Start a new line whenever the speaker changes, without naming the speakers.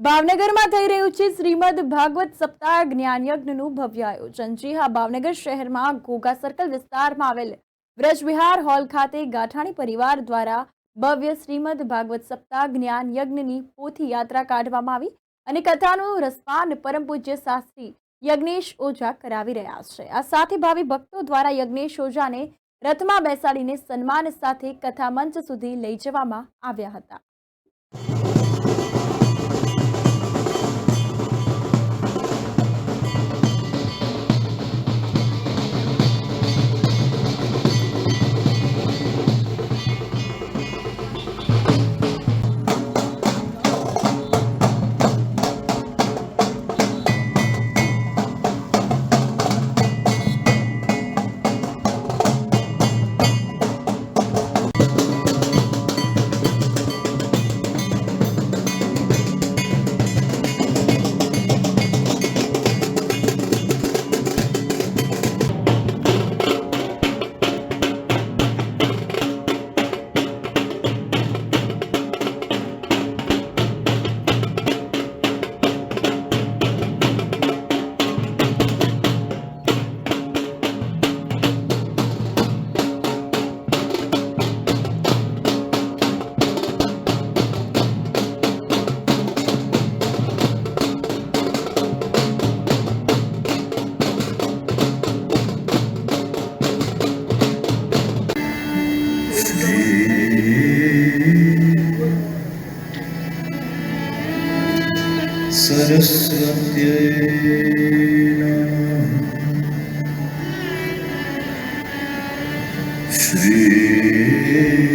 ભાવનગરમાં થઈ રહ્યું છે શ્રીમદ ભાગવત સપ્તાહ જ્ઞાન યજ્ઞનું ભવ્ય આયોજન। જી હા, ભાવનગર શહેરમાં ઘોઘા સર્કલ વિસ્તારમાં આવેલ વ્રજવિહાર હોલ ખાતે ગાંઠાણી પરિવાર દ્વારા ભવ્ય શ્રીમદ ભાગવત સપ્તાહ જ્ઞાન યજ્ઞની પોથી યાત્રા કાઢવામાં આવી અને કથાનું રસપાન પરમ પૂજ્ય શાસ્ત્રી યજ્ઞેશ ઓઝા કરાવી રહ્યા છે। આ સાથે ભાવિ ભક્તો દ્વારા યજ્ઞેશ ઓઝાને રથમાં બેસાડીને સન્માન સાથે કથા મંચ સુધી લઈ જવામાં આવ્યા હતા।
सरस्वत्यै नमः। श्री